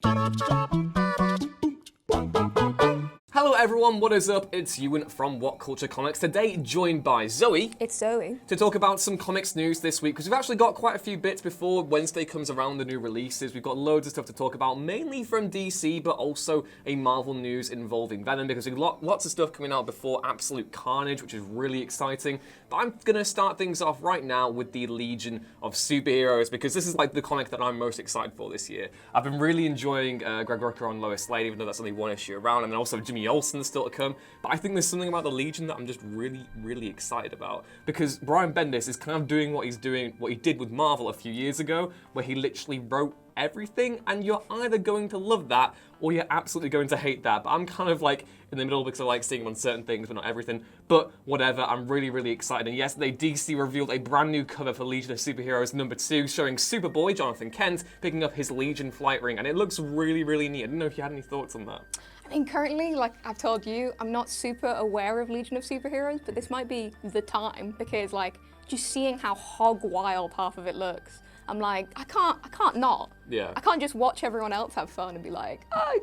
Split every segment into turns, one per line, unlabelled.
Hello everyone, what is up? It's Ewan from What Culture Comics. Today, joined by Zoe.
It's Zoe.
To talk about some comics news this week, because we've actually got quite a few bits before Wednesday comes around, the new releases. We've got loads of stuff to talk about, mainly from DC, but also a Marvel news involving Venom, because we've got lots of stuff coming out before Absolute Carnage, which is really exciting. But I'm going to start things off right now with the Legion of Superheroes, because this is like the comic that I'm most excited for this year. I've been really enjoying Greg Rucka on Lois Lane, even though that's only one issue around, and then also Jimmy Olsen's still to come. But I think there's something about the Legion that I'm just really excited about, because Brian Bendis is kind of doing what he did with Marvel a few years ago, where he literally wrote everything, and you're either going to love that or you're absolutely going to hate that. But I'm kind of like in the middle because I like seeing him on certain things, but not everything. But whatever, I'm really excited. And yesterday, DC revealed a brand new cover for Legion of Superheroes #2, showing Superboy Jonathan Kent picking up his Legion flight ring, and it looks really neat. I didn't know if you had any thoughts on that.
I mean, currently, like I've told you, I'm not super aware of Legion of Superheroes, but this might be the time, because like just seeing how hog wild half of it looks, I'm like, I can't not.
Yeah.
I can't just watch everyone else have fun and be like, oh,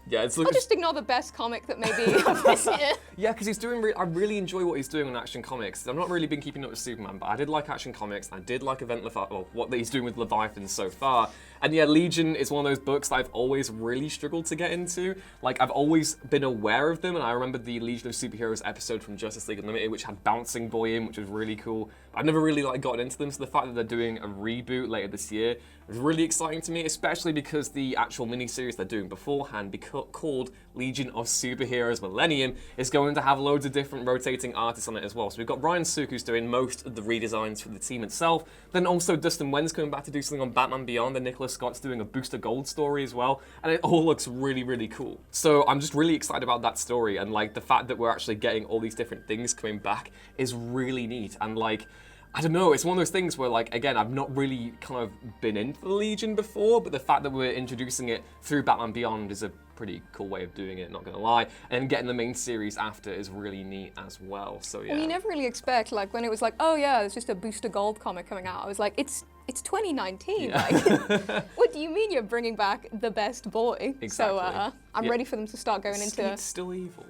yeah,
I'll just ignore the best comic that maybe of this year.
Yeah, because he's doing. I really enjoy what he's doing on Action Comics. I've not really been keeping up with Superman, but I did like Action Comics. I did like what he's doing with Leviathan so far. And yeah, Legion is one of those books that I've always really struggled to get into. Like, I've always been aware of them, and I remember the Legion of Superheroes episode from Justice League Unlimited, which had Bouncing Boy in, which was really cool. I've never really gotten into them, so the fact that they're doing a reboot later this year is really exciting to me, especially because the actual miniseries they're doing beforehand, called Legion of Superheroes Millennium, is going to have loads of different rotating artists on it as well. So we've got Ryan Sook, who's doing most of the redesigns for the team itself. Then also Dustin Wen's coming back to do something on Batman Beyond, and Nicholas Scott's doing a Booster Gold story as well, and it all looks really cool. So I'm just really excited about that story, and like the fact that we're actually getting all these different things coming back is really neat. And like, I don't know, it's one of those things where, like, again, I've not really kind of been into the Legion before, but the fact that we're introducing it through Batman Beyond is a pretty cool way of doing it, not gonna lie. And getting the main series after is really neat as well, so yeah.
Well, you never really expect, like, when it was like, oh yeah, there's just a Booster Gold comic coming out, I was like, it's 2019,
yeah.
like, what do you mean you're bringing back the best boy?
Exactly.
So I'm ready for them to start going into...
It's still evil.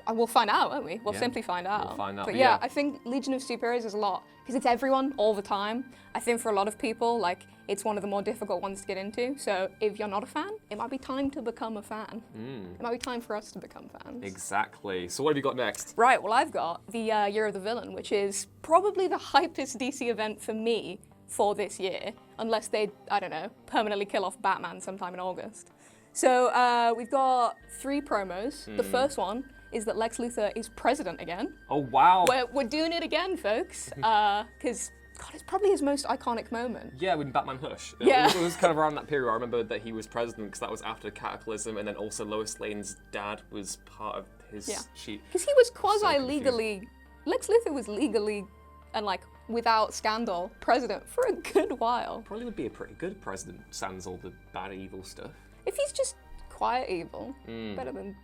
We'll find out, won't we? We'll simply find out.
We'll find out.
But yeah, I think Legion of Superheroes is a lot, because it's everyone all the time. I think for a lot of people, like, it's one of the more difficult ones to get into. So if you're not a fan, it might be time to become a fan. It might be time for us to become fans.
Exactly. So what have you got next?
Right, well, I've got the Year of the Villain, which is probably the hypest DC event for me for this year, unless they, I don't know, permanently kill off Batman sometime in August. So we've got 3 promos. The first one is that Lex Luthor is president again.
Oh, wow.
We're doing it again, folks. Because, God, it's probably his most iconic moment.
Yeah, when Batman Hush.
Yeah.
It was kind of around that period. I remember that he was president because that was after Cataclysm, and then also Lois Lane's dad was part of his sheet.
Because he was quasi-legally, Lex Luthor was legally, and like, without scandal, president for a good while.
Probably would be a pretty good president, sans all the bad evil stuff.
If he's just quiet evil, better than...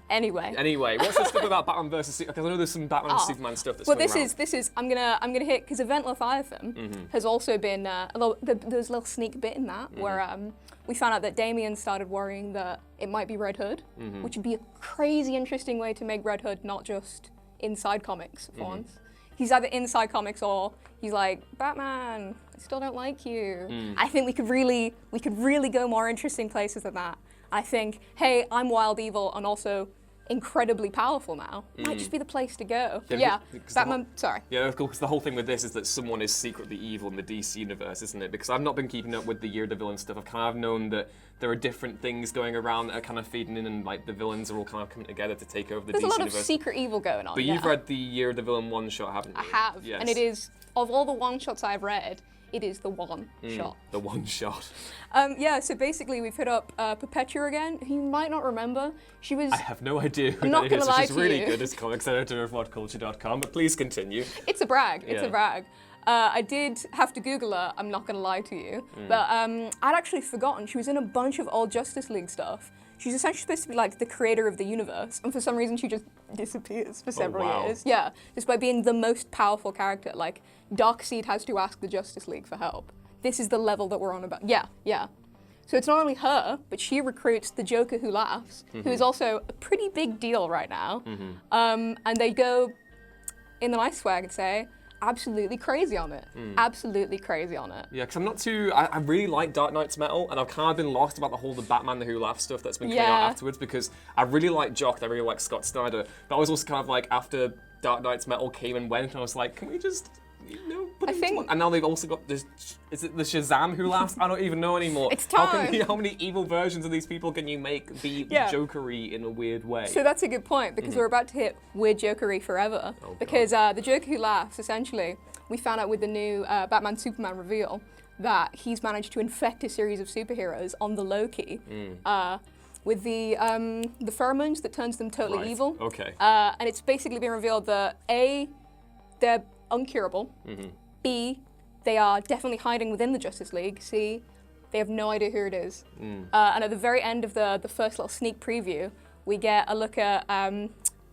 Anyway,
what's the stuff about Batman versus Superman? Because I know there's some Batman and Superman stuff that's coming around.
This is I'm gonna hit, because Event Leviathan has also been there's a little sneak bit in that where we found out that Damian started worrying that it might be Red Hood, which would be a crazy interesting way to make Red Hood not just inside comics for once. He's either inside comics or he's like, Batman, I still don't like you. I think we could really go more interesting places than that. I think, hey, I'm wild evil and also incredibly powerful now. Might just be the place to go. Yeah, Batman, sorry.
Yeah, that's cool, because the whole thing with this is that someone is secretly evil in the DC universe, isn't it? Because I've not been keeping up with the Year of the Villain stuff. I've kind of known that there are different things going around that are kind of feeding in, and like the villains are all kind of coming together to take over the DC universe.
There's a lot of secret evil going on.
But you've read the Year of the Villain one-shot, haven't you?
I have,
yes.
And it is, of all the one-shots I've read, it is the one shot.
The one shot.
Yeah, so basically we've hit up Perpetua again, who you might not remember. She was...
I have no idea who
I'm not
that is.
gonna lie
She's
to
really
you.
good as comics editor of whatculture.com, but please continue.
It's a brag, it's
Yeah.
a brag. I did have to Google her, I'm not gonna lie to you. But I'd actually forgotten, she was in a bunch of old Justice League stuff. She's essentially supposed to be like the creator of the universe, and for some reason she just disappears for several years. Yeah, despite being the most powerful character. Like, Darkseid has to ask the Justice League for help. This is the level that we're on about. Yeah. So it's not only her, but she recruits the Joker who laughs, who is also a pretty big deal right now. And they go, in the nicest way I could say, absolutely crazy on it. Absolutely crazy on it.
Yeah, because I'm not too. I really like Dark Knight's Metal, and I've kind of been lost about the Batman the Who Laughs stuff that's been coming out afterwards, because I really like Jock, I really like Scott Snyder, but I was also kind of like, after Dark Knight's Metal came and went, and I was like, can we just, put it into one? And now they've also got this. Is it the Shazam Who Laughs? I don't even know anymore.
It's time.
How many evil versions of these people can you make be Jokery in a weird way?
So that's a good point, because we're about to hit weird Jokery forever. Because the Joker Who Laughs, essentially, we found out with the new Batman Superman reveal that he's managed to infect a series of superheroes on the low-key with the pheromones that turns them totally evil.
Okay.
And it's basically been revealed that A, they're uncurable. B, they are definitely hiding within the Justice League. C, they have no idea who it is. And at the very end of the first little sneak preview, we get a look at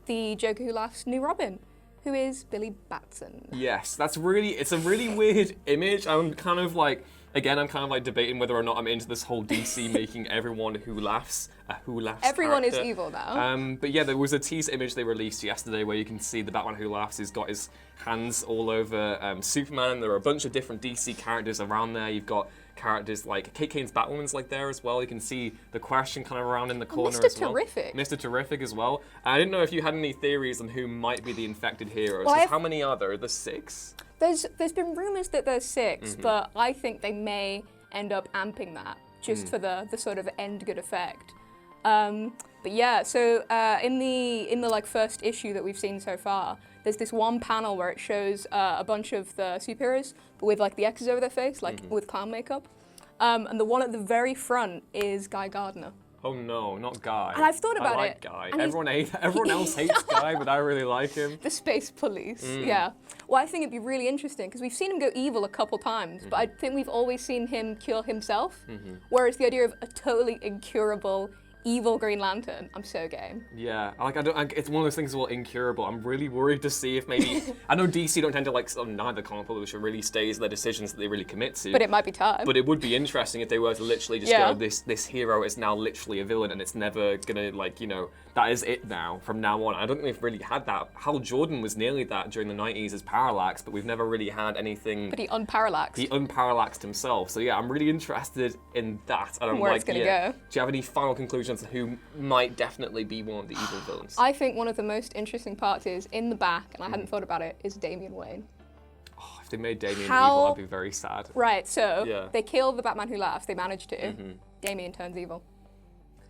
the Joker Who Laughs' new Robin, who is Billy Batson. Yes,
it's a really weird image. I'm kind of like debating whether or not I'm into this whole DC making everyone who laughs
Everyone
character.
is evil now.
But yeah, there was a teaser image they released yesterday where you can see the Batman Who Laughs has got his hands all over Superman. There are a bunch of different DC characters around there. You've got characters like Kate Kane's Batwoman's like there as well. You can see the Question kind of around in the corner as well. Mr. Terrific as well. I didn't know if you had any theories on who might be the infected heroes.
Well,
how many are there? There's 6?
There's been rumors that there's 6, but I think they may end up amping that just for the sort of end good effect. But yeah, so in the like first issue that we've seen so far, there's this one panel where it shows a bunch of the superheroes, but with like the X's over their face, like with clown makeup. And the one at the very front is Guy Gardner.
Oh no, not Guy.
And I've thought about
I like Guy. Everyone else hates Guy, but I really like him.
The Space Police, yeah. Well, I think it'd be really interesting, because we've seen him go evil a couple times, but I think we've always seen him cure himself, whereas the idea of a totally incurable evil Green Lantern, I'm so game.
Yeah, it's one of those things, well, incurable. I'm really worried to see if maybe, I know DC don't tend to like, neither comic publisher really stays their decisions that they really commit to.
But it might be time.
But it would be interesting if they were to literally just go, this hero is now literally a villain and it's never gonna, like, that is it now, from now on. I don't think we've really had that. Hal Jordan was nearly that during the 90s as Parallax, but we've never really had anything.
But he unparallaxed.
He unparallaxed himself. So yeah, I'm really interested in that. And
where it's gonna go.
Do you have any final conclusions on who might definitely be one of the evil villains?
I think one of the most interesting parts is, in the back, and I hadn't thought about it, is Damian Wayne.
Oh, if they made Damian evil, I'd be very sad.
Right, so they kill the Batman Who Laughs, they managed to. Damian turns evil.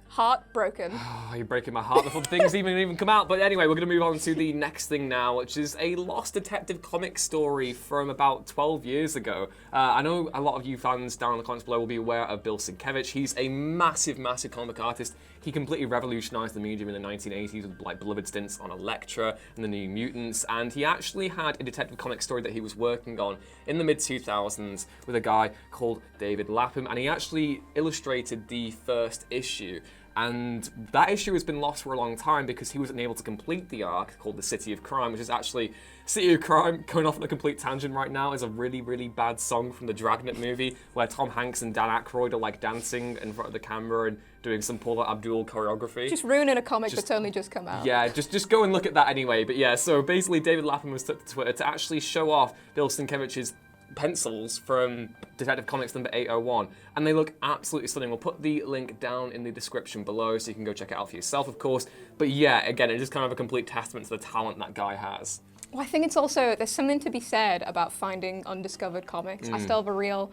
Heartbroken.
Oh, you're breaking my heart before the things even come out. But anyway, we're going to move on to the next thing now, which is a Lost Detective comic story from about 12 years ago. I know a lot of you fans down in the comments below will be aware of Bill Sienkiewicz. He's a massive, massive comic artist. He completely revolutionized the medium in the 1980s with like beloved stints on Elektra and the New Mutants, and he actually had a detective comic story that he was working on in the mid-2000s with a guy called David Lapham, and he actually illustrated the first issue. And that issue has been lost for a long time because he wasn't able to complete the arc called The City of Crime, which is actually, City of Crime, going off on a complete tangent right now, is a really, really bad song from the Dragnet movie where Tom Hanks and Dan Aykroyd are like dancing in front of the camera and doing some Paula Abdul choreography.
Just ruining a comic that's only just come out.
Yeah, just go and look at that anyway. But yeah, so basically David Lapham was took to Twitter to actually show off Bill Sienkiewicz's pencils from Detective Comics number 801, and they look absolutely stunning. We'll put the link down in the description below so you can go check it out for yourself, of course. But yeah, again, it's just kind of a complete testament to the talent that guy has.
Well, I think it's also, there's something to be said about finding undiscovered comics. I still have a real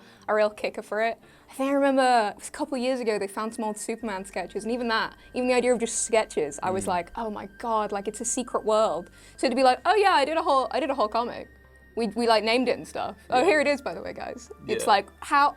kicker for it. I think I remember, it was a couple of years ago, they found some old Superman sketches, and even the idea of just sketches, I was like, oh my god, like it's a secret world. So to be like, oh yeah, I did a whole comic. We like named it and stuff. Oh, here it is, by the way, guys. It's like, how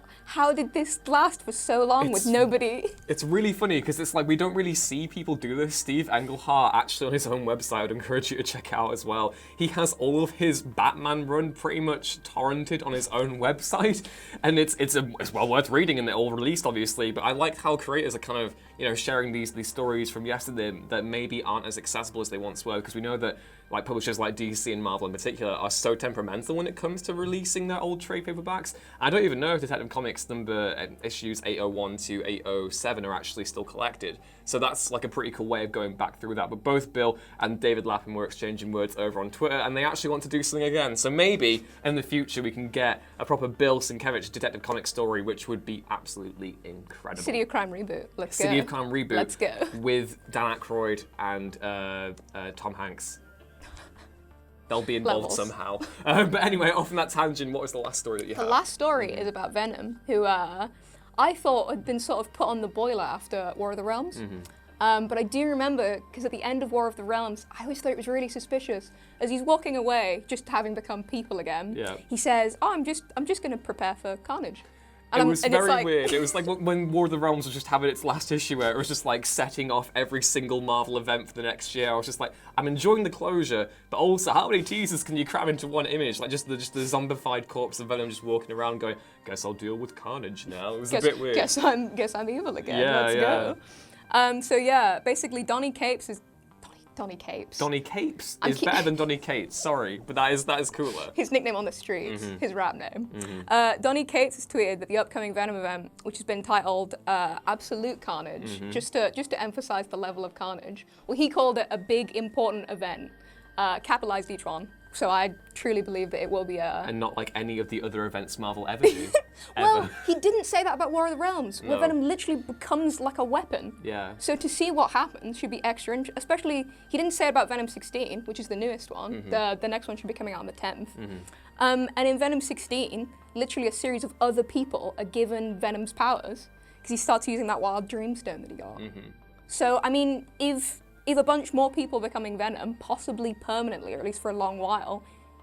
did this last for so long with nobody?
It's really funny because it's like we don't really see people do this. Steve Englehart, actually on his own website, I would encourage you to check out as well. He has all of his Batman run pretty much torrented on his own website, and it's well worth reading, and they're all released, obviously. But I like how creators are kind of sharing these stories from yesterday that maybe aren't as accessible as they once were, because we know that like publishers like DC and Marvel in particular are so temperamental when it comes to releasing their old trade paperbacks. I don't even know if Detective Comics number issues 801 to 807 are actually still collected. So that's like a pretty cool way of going back through that. But both Bill and David Lapham were exchanging words over on Twitter, and they actually want to do something again. So maybe in the future we can get a proper Bill Sienkiewicz Detective Comics story, which would be absolutely incredible.
City of Crime reboot. Let's go.
City of Crime reboot.
Let's go.
With Dan Aykroyd and Tom Hanks. They'll be involved
Levels.
somehow. But anyway, off on that tangent, what was the last story that you had?
The last story is about Venom, who I thought had been sort of put on the boiler after War of the Realms. But I do remember, because at the end of War of the Realms, I always thought it was really suspicious. As he's walking away, just having become people again, he says, "Oh, I'm just going to prepare for carnage."
It was very weird. It was like when War of the Realms was just having its last issue, where it was just like setting off every single Marvel event for the next year. I was just like, I'm enjoying the closure, but also how many teasers can you cram into one image? Like just the zombified corpse of Venom just walking around going, "Guess I'll deal with carnage now." It was a bit weird.
Guess I'm evil again.
Yeah,
Let's go. So yeah, basically Donny Capes is Donny Capes.
Donny Capes is better than Donny Cates. Sorry, but that is cooler.
His nickname on the streets, his rap name. Donny Cates has tweeted that the upcoming Venom event, which has been titled Absolute Carnage, just to emphasize the level of carnage. Well, he called it a big, important event, capitalized each one. So I truly believe that it will be a...
And not like any of the other events Marvel ever do.
Well, he didn't say that about War of the Realms, where
No.
Venom literally becomes like a weapon.
Yeah.
So to see what happens should be extra interesting. Especially, he didn't say it about Venom 16, which is the newest one. The next one should be coming out on the 10th. And in Venom 16, literally a series of other people are given Venom's powers, because he starts using that wild dreamstone that he got. So, I mean, if a bunch more people becoming Venom, possibly permanently, or at least for a long while,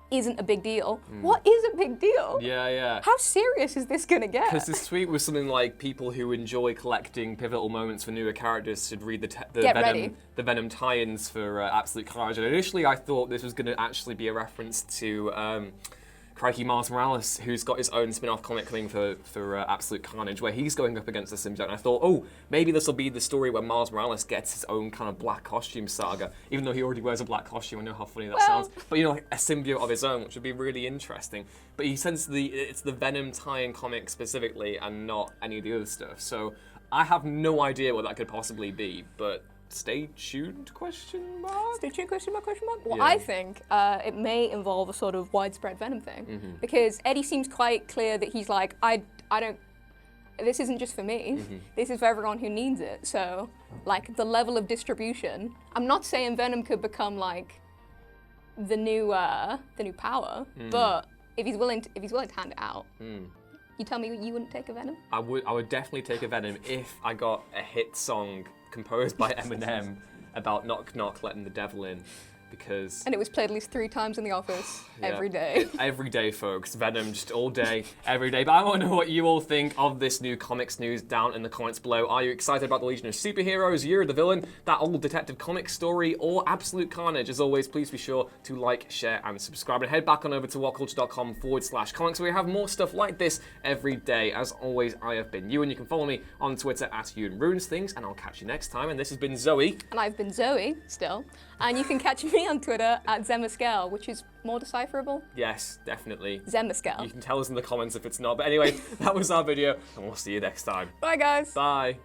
isn't a big deal, what is a big deal?
Yeah.
How serious is this gonna get?
Because this tweet was something like, people who enjoy collecting pivotal moments for newer characters should read
Get ready.
the Venom tie-ins for Absolute Carnage. And initially I thought this was going to actually be a reference to crikey Miles Morales, who's got his own spin-off comic coming for Absolute Carnage, where he's going up against the symbiote. And I thought, oh, maybe this will be the story where Miles Morales gets his own kind of black costume saga, even though he already wears a black costume. I know how funny that sounds. But, you know, like a symbiote of his own, which would be really interesting. But he says it's the Venom tie-in comic specifically and not any of the other stuff. So I have no idea what that could possibly be, but... Stay tuned, question mark?
Stay tuned, question mark, question mark? Well,
Yeah.
I think it may involve a sort of widespread Venom thing. Because Eddie seems quite clear that he's like, I don't, this isn't just for me. This is for everyone who needs it. So, like, the level of distribution, I'm not saying Venom could become, like, the new power, but if he's willing to hand it out, you tell me you wouldn't take a Venom?
I would definitely take a Venom if I got a hit song composed by Eminem about knock knock letting the devil in, because
And it was played at least 3 times in the office every
yeah,
day.
every day, folks. Venom just all day, every day. But I want to know what you all think of this new comics news down in the comments below. Are you excited about the Legion of Superheroes, You're the Villain, that old Detective Comics story, or Absolute Carnage? As always, please be sure to like, share, and subscribe. And head back on over to whatculture.com/comics, where we have more stuff like this every day. As always, I have been Ewan. You can follow me on Twitter at EwanRunesThings, and I'll catch you next time. And this has been Zoe.
And I've been Zoe, still. And you can catch me on Twitter at Zemascal, which is more decipherable.
Yes, definitely.
Zemascal.
You can tell us in the comments if it's not. But anyway, that was our video, and we'll see you next time.
Bye, guys.
Bye.